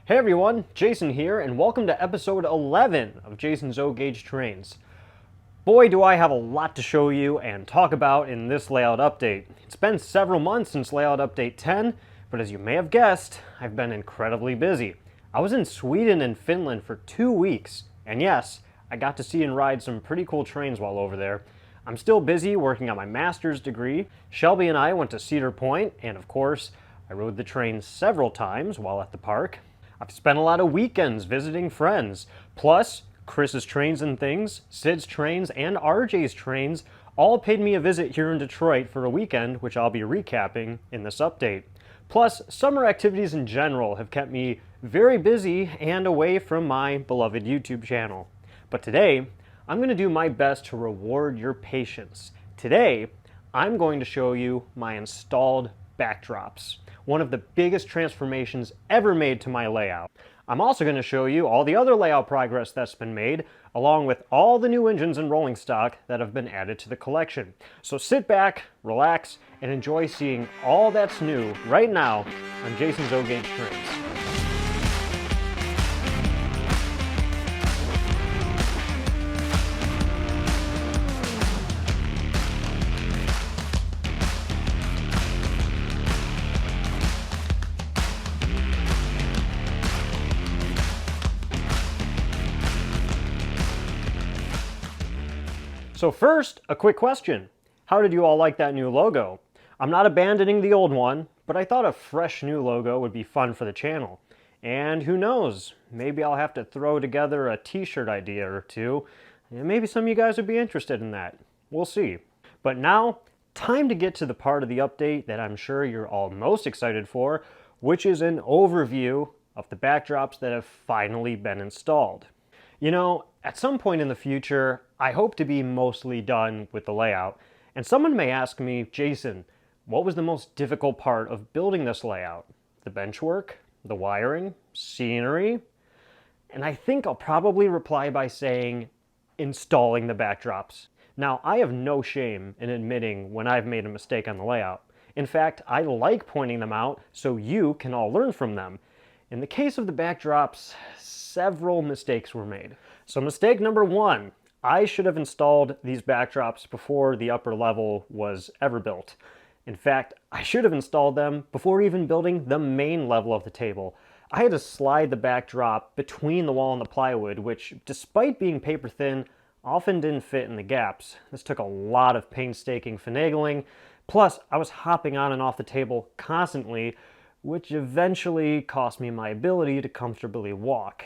Hey everyone, Jason here, and welcome to episode 11 of Jason's O-Gauge Trains. Boy, do I have a lot to show you and talk about in this layout update. It's been several months since layout update 10, but as you may have guessed, I've been incredibly busy. I was in Sweden and Finland for 2 weeks, and yes, I got to see and ride some pretty cool trains while over there. I'm still busy working on my master's degree. Shelby and I went to Cedar Point, and of course, I rode the train several times while at the park. I've spent a lot of weekends visiting friends. Plus, Chris's Trains and Things, Sid's Trains, and RJ's Trains all paid me a visit here in Detroit for a weekend, which I'll be recapping in this update. Plus, summer activities in general have kept me very busy and away from my beloved YouTube channel. But today, I'm going to do my best to reward your patience. Today, I'm going to show you my installed backdrops, one of the biggest transformations ever made to my layout. I'm also going to show you all the other layout progress that's been made, along with all the new engines and rolling stock that have been added to the collection. So sit back, relax, and enjoy seeing all that's new right now on Jason's O-Gauge Trains. So first, a quick question. How did you all like that new logo? I'm not abandoning the old one, but I thought a fresh new logo would be fun for the channel. And who knows, maybe I'll have to throw together a t-shirt idea or two, and maybe some of you guys would be interested in that. We'll see. But now, time to get to the part of the update that I'm sure you're all most excited for, which is an overview of the backdrops that have finally been installed. You know, at some point in the future, I hope to be mostly done with the layout, and someone may ask me, Jason, what was the most difficult part of building this layout? The bench work? The wiring? Scenery? And I think I'll probably reply by saying, installing the backdrops. Now, I have no shame in admitting when I've made a mistake on the layout. In fact, I like pointing them out so you can all learn from them. In the case of the backdrops, several mistakes were made. So mistake number 1, I should have installed these backdrops before the upper level was ever built. In fact, I should have installed them before even building the main level of the table. I had to slide the backdrop between the wall and the plywood, which, despite being paper thin, often didn't fit in the gaps. This took a lot of painstaking finagling. Plus, I was hopping on and off the table constantly, which eventually cost me my ability to comfortably walk.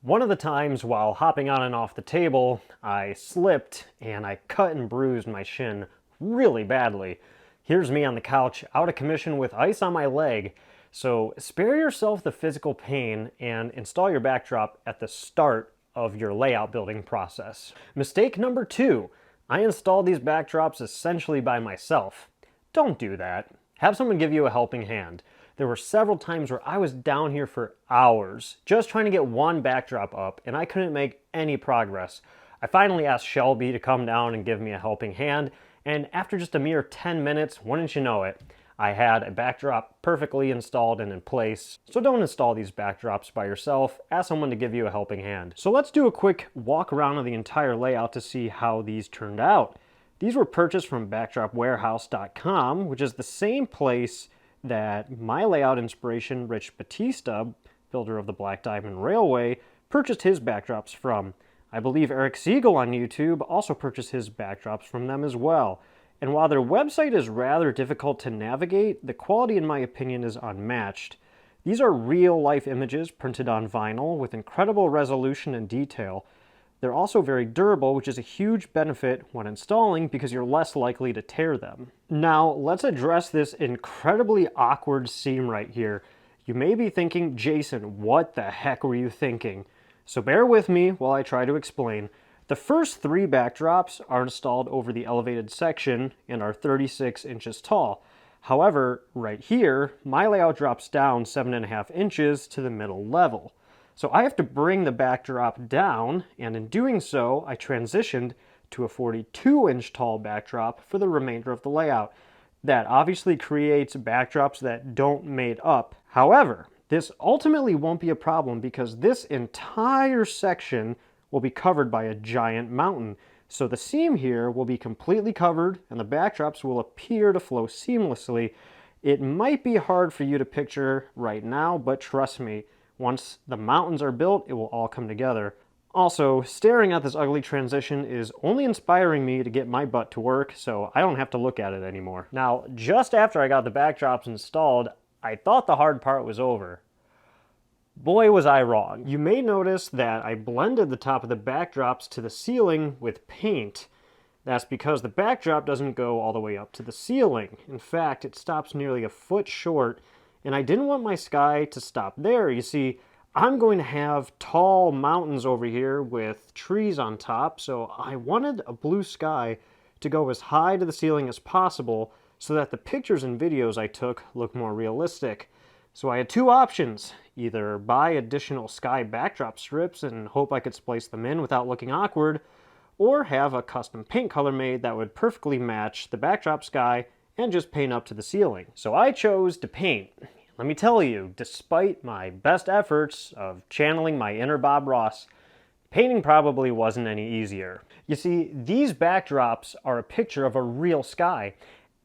One of the times while hopping on and off the table, I slipped and I cut and bruised my shin really badly. Here's me on the couch, out of commission with ice on my leg. So spare yourself the physical pain and install your backdrop at the start of your layout building process. Mistake number 2, I installed these backdrops essentially by myself. Don't do that. Have someone give you a helping hand. There were several times where I was down here for hours just trying to get one backdrop up, and I couldn't make any progress. I finally asked Shelby to come down and give me a helping hand, and after just a mere 10 minutes, wouldn't you know it, I had a backdrop perfectly installed and in place. So don't install these backdrops by yourself, ask someone to give you a helping hand. So let's do a quick walk around of the entire layout to see how these turned out. These were purchased from backdropwarehouse.com, which is the same place that my layout inspiration, Rich Batista, builder of the Black Diamond Railway, purchased his backdrops from. I believe Eric Siegel on YouTube also purchased his backdrops from them as well. And while their website is rather difficult to navigate, the quality in my opinion is unmatched. These are real-life images printed on vinyl with incredible resolution and detail. They're also very durable, which is a huge benefit when installing because you're less likely to tear them. Now, let's address this incredibly awkward seam right here. You may be thinking, Jason, what the heck were you thinking? So bear with me while I try to explain. The first 3 backdrops are installed over the elevated section and are 36 inches tall. However, right here, my layout drops down 7.5 inches to the middle level. So I have to bring the backdrop down, and in doing so, I transitioned to a 42-inch tall backdrop for the remainder of the layout. That obviously creates backdrops that don't mate up. However, This ultimately won't be a problem because this entire section will be covered by a giant mountain. So the seam here will be completely covered and the backdrops will appear to flow seamlessly. It might be hard for you to picture right now, but trust me, once the mountains are built, it will all come together. Also, staring at this ugly transition is only inspiring me to get my butt to work, so I don't have to look at it anymore. Now, just after I got the backdrops installed, I thought the hard part was over. Boy, was I wrong. You may notice that I blended the top of the backdrops to the ceiling with paint. That's because the backdrop doesn't go all the way up to the ceiling. In fact, it stops nearly a foot short, and I didn't want my sky to stop there. You see, I'm going to have tall mountains over here with trees on top, so I wanted a blue sky to go as high to the ceiling as possible so that the pictures and videos I took look more realistic. So I had two options: either buy additional sky backdrop strips and hope I could splice them in without looking awkward, or have a custom paint color made that would perfectly match the backdrop sky and just paint up to the ceiling. So I chose to paint. Let me tell you, despite my best efforts of channeling my inner Bob Ross, painting probably wasn't any easier. You see, these backdrops are a picture of a real sky,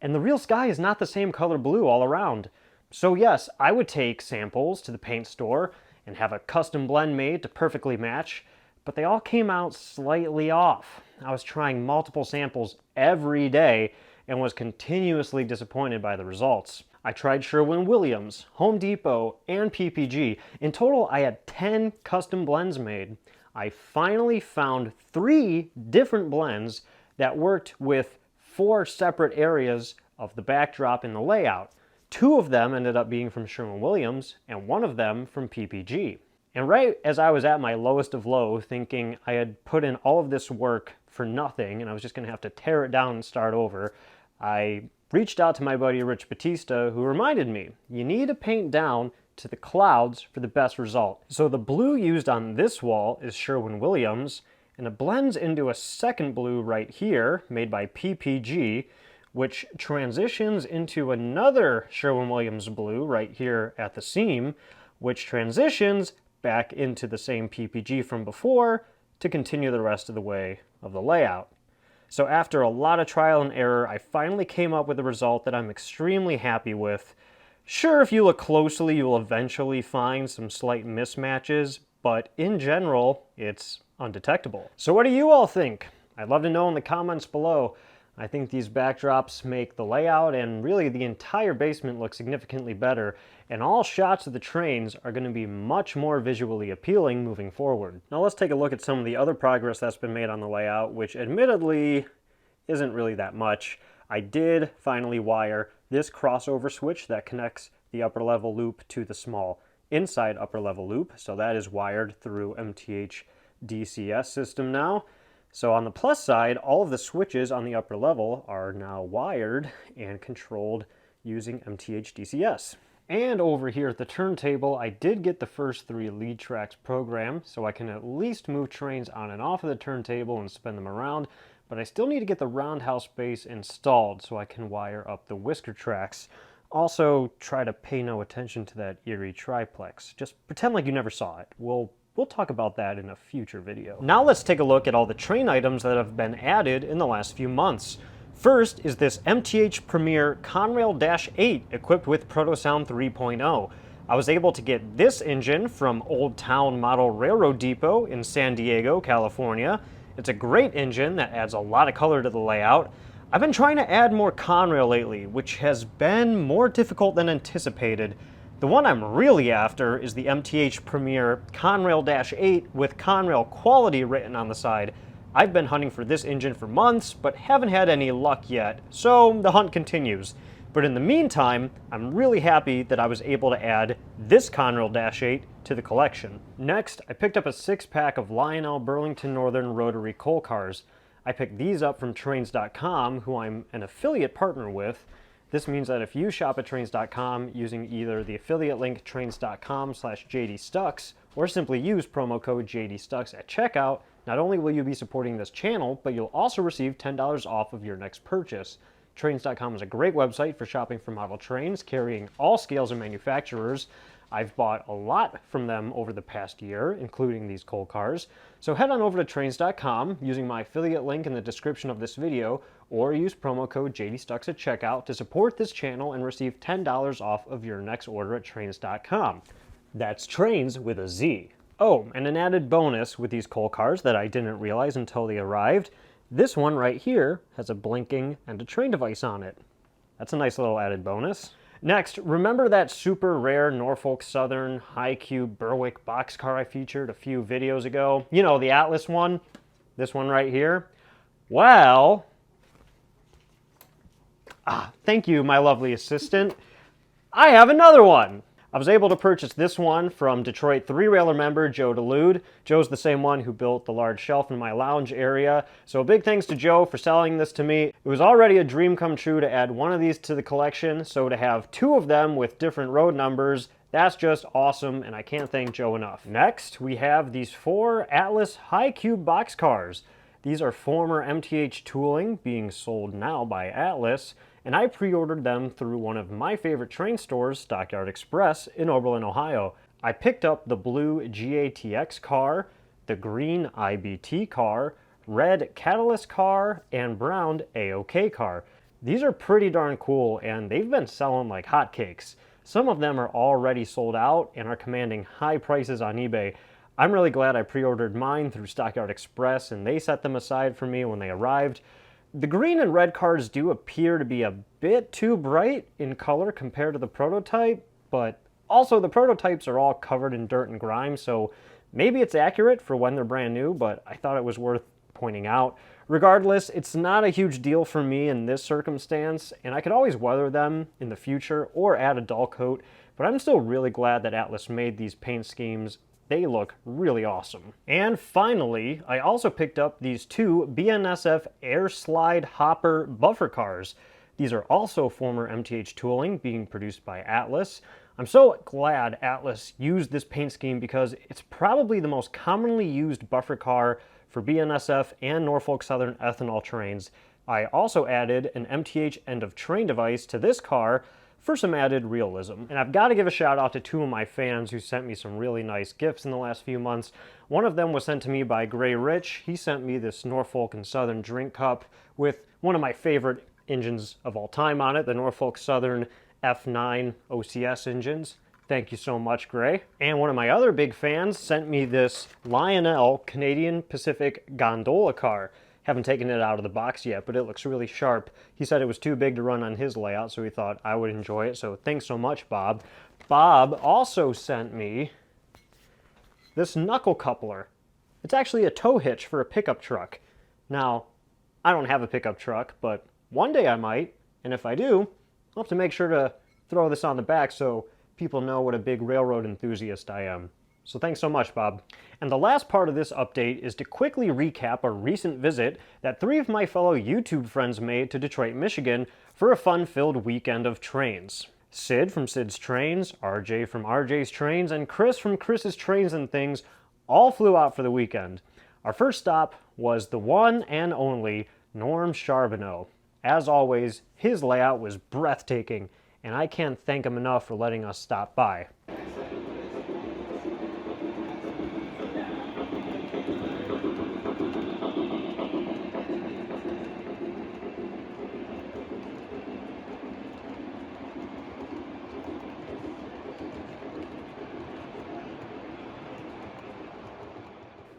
and the real sky is not the same color blue all around. So yes, I would take samples to the paint store and have a custom blend made to perfectly match, but they all came out slightly off. I was trying multiple samples every day and was continuously disappointed by the results. I tried Sherwin-Williams, Home Depot, and PPG. In total, I had 10 custom blends made. I finally found 3 different blends that worked with 4 separate areas of the backdrop in the layout. 2 of them ended up being from Sherwin-Williams, and 1 of them from PPG. And right as I was at my lowest of low, thinking I had put in all of this work for nothing and I was just going to have to tear it down and start over, I reached out to my buddy Rich Batista, who reminded me, you need to paint down to the clouds for the best result. So the blue used on this wall is Sherwin-Williams, and it blends into a second blue right here, made by PPG, which transitions into another Sherwin-Williams blue right here at the seam, which transitions back into the same PPG from before to continue the rest of the way of the layout. So after a lot of trial and error, I finally came up with a result that I'm extremely happy with. Sure, if you look closely, you will eventually find some slight mismatches, but in general, it's undetectable. So what do you all think? I'd love to know in the comments below. I think these backdrops make the layout and really the entire basement look significantly better, and all shots of the trains are going to be much more visually appealing moving forward. Now let's take a look at some of the other progress that's been made on the layout, which admittedly isn't really that much. I did finally wire this crossover switch that connects the upper level loop to the small inside upper level loop, so that is wired through MTH DCS system now. So on the plus side, all of the switches on the upper level are now wired and controlled using MTH DCS. And over here at the turntable, I did get the first 3 lead tracks programmed, so I can at least move trains on and off of the turntable and spin them around, but I still need to get the roundhouse base installed so I can wire up the whisker tracks. Also, try to pay no attention to that eerie triplex. Just pretend like you never saw it. We'll talk about that in a future video. Now let's take a look at all the train items that have been added in the last few months. First is this MTH Premier Conrail-8 equipped with Protosound 3.0. I was able to get this engine from Old Town Model Railroad Depot in San Diego, California. It's a great engine that adds a lot of color to the layout. I've been trying to add more Conrail lately, which has been more difficult than anticipated. The one I'm really after is the MTH Premier Conrail-8 with Conrail Quality written on the side. I've been hunting for this engine for months, but haven't had any luck yet, so the hunt continues. But in the meantime, I'm really happy that I was able to add this Conrail-8 to the collection. Next, I picked up a 6-pack of Lionel Burlington Northern rotary coal cars. I picked these up from Trains.com, who I'm an affiliate partner with. This means that if you shop at Trains.com using either the affiliate link Trains.com/JDstucks or simply use promo code JDstucks at checkout, not only will you be supporting this channel, but you'll also receive $10 off of your next purchase. Trains.com is a great website for shopping for model trains carrying all scales and manufacturers. I've bought a lot from them over the past year, including these coal cars. So head on over to trains.com using my affiliate link in the description of this video, or use promo code JDstucks at checkout to support this channel and receive $10 off of your next order at trains.com. That's trains with a Z. Oh, and an added bonus with these coal cars that I didn't realize until they arrived. This one right here has a blinking and a train device on it. That's a nice little added bonus. Next, remember that super rare Norfolk Southern high-cube Berwick boxcar I featured a few videos ago? You know, the Atlas one? This one right here? Well, thank you, my lovely assistant. I have another one. I was able to purchase this one from Detroit 3-Railer member Joe DeLude. Joe's the same one who built the large shelf in my lounge area. So big thanks to Joe for selling this to me. It was already a dream come true to add one of these to the collection, so to have two of them with different road numbers, that's just awesome, and I can't thank Joe enough. Next, we have these 4 Atlas high-cube boxcars. These are former MTH tooling being sold now by Atlas, and I pre-ordered them through one of my favorite train stores, Stockyard Express, in Oberlin, Ohio. I picked up the blue GATX car, the green IBT car, red Catalyst car, and brown AOK car. These are pretty darn cool, and they've been selling like hotcakes. Some of them are already sold out and are commanding high prices on eBay. I'm really glad I pre-ordered mine through Stockyard Express, and they set them aside for me when they arrived. The green and red cars do appear to be a bit too bright in color compared to the prototype, but also the prototypes are all covered in dirt and grime, so maybe it's accurate for when they're brand new, but I thought it was worth pointing out. Regardless, it's not a huge deal for me in this circumstance, and I could always weather them in the future or add a dull coat, but I'm still really glad that Atlas made these paint schemes. They look really awesome. And finally, I also picked up these 2 BNSF Air Slide Hopper buffer cars. These are also former MTH tooling being produced by Atlas. I'm so glad Atlas used this paint scheme because it's probably the most commonly used buffer car for BNSF and Norfolk Southern ethanol trains. I also added an MTH end of train device to this car for some added realism. And I've got to give a shout out to 2 of my fans who sent me some really nice gifts in the last few months. One of them was sent to me by Gray Rich. He sent me this Norfolk and Southern drink cup with one of my favorite engines of all time on it, the Norfolk Southern F9 OCS engines. Thank you so much, Gray. And one of my other big fans sent me this Lionel Canadian Pacific gondola car. Haven't taken it out of the box yet, but it looks really sharp. He said it was too big to run on his layout, so he thought I would enjoy it. So thanks so much, Bob. Bob also sent me this knuckle coupler. It's actually a tow hitch for a pickup truck. Now, I don't have a pickup truck, but one day I might, and if I do, I'll have to make sure to throw this on the back so people know what a big railroad enthusiast I am. So thanks so much, Bob. And the last part of this update is to quickly recap a recent visit that 3 of my fellow YouTube friends made to Detroit, Michigan for a fun-filled weekend of trains. Sid from Sid's Trains, RJ from RJ's Trains, and Chris from Chris's Trains and Things all flew out for the weekend. Our first stop was the one and only Norm Charbonneau. As always, his layout was breathtaking, and I can't thank him enough for letting us stop by.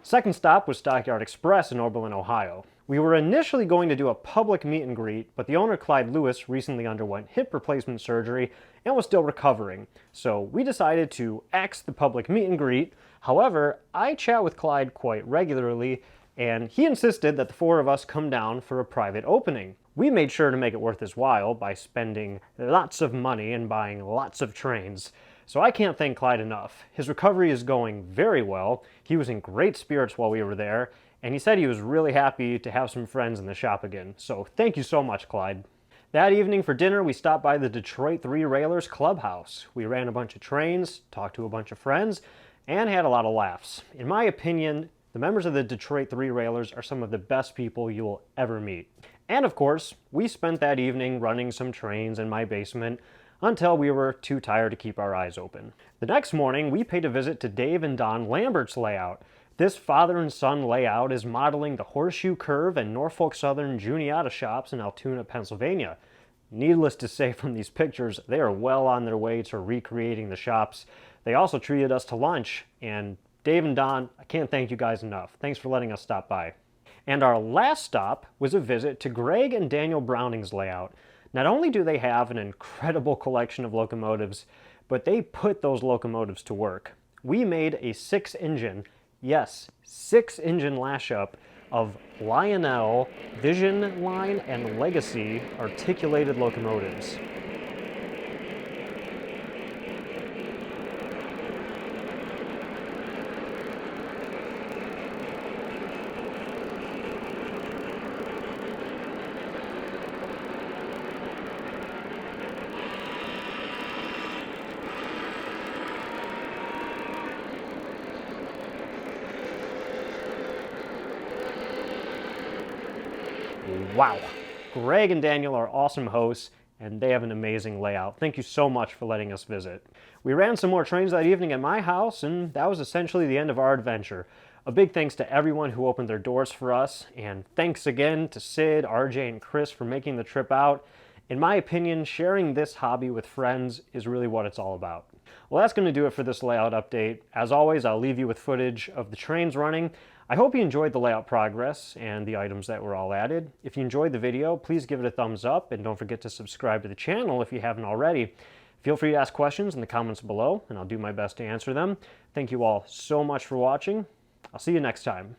Second stop was Stockyard Express in Oberlin, Ohio. We were initially going to do a public meet and greet, but the owner, Clyde Lewis, recently underwent hip replacement surgery and was still recovering. So we decided to axe the public meet and greet. However, I chat with Clyde quite regularly, and he insisted that the 4 of us come down for a private opening. We made sure to make it worth his while by spending lots of money and buying lots of trains. So I can't thank Clyde enough. His recovery is going very well. He was in great spirits while we were there, and he said he was really happy to have some friends in the shop again. So thank you so much, Clyde. That evening for dinner, we stopped by the Detroit 3-Railers Clubhouse. We ran a bunch of trains, talked to a bunch of friends, and had a lot of laughs. In my opinion, the members of the Detroit 3-Railers are some of the best people you will ever meet. And of course, we spent that evening running some trains in my basement. until we were too tired to keep our eyes open. The next morning, we paid a visit to Dave and Don Lambert's layout. This father and son layout is modeling the Horseshoe Curve and Norfolk Southern Juniata shops in Altoona, Pennsylvania. Needless to say, from these pictures, they are well on their way to recreating the shops. They also treated us to lunch, and Dave and Don, I can't thank you guys enough. Thanks for letting us stop by. And our last stop was a visit to Greg and Daniel Browning's layout. Not only do they have an incredible collection of locomotives, but they put those locomotives to work. We made a 6-engine, yes, 6-engine lash-up of Lionel, Vision Line, and Legacy articulated locomotives. Wow, Greg and Daniel are awesome hosts, and they have an amazing layout. Thank you so much for letting us visit. We ran some more trains that evening at my house, and that was essentially the end of our adventure. A big thanks to everyone who opened their doors for us, and thanks again to Sid, RJ, and Chris for making the trip out. In my opinion, sharing this hobby with friends is really what it's all about. Well, that's going to do it for this layout update. As always, I'll leave you with footage of the trains running. I hope you enjoyed the layout progress and the items that were all added. If you enjoyed the video, please give it a thumbs up, and don't forget to subscribe to the channel if you haven't already. Feel free to ask questions in the comments below, and I'll do my best to answer them. Thank you all so much for watching. I'll see you next time.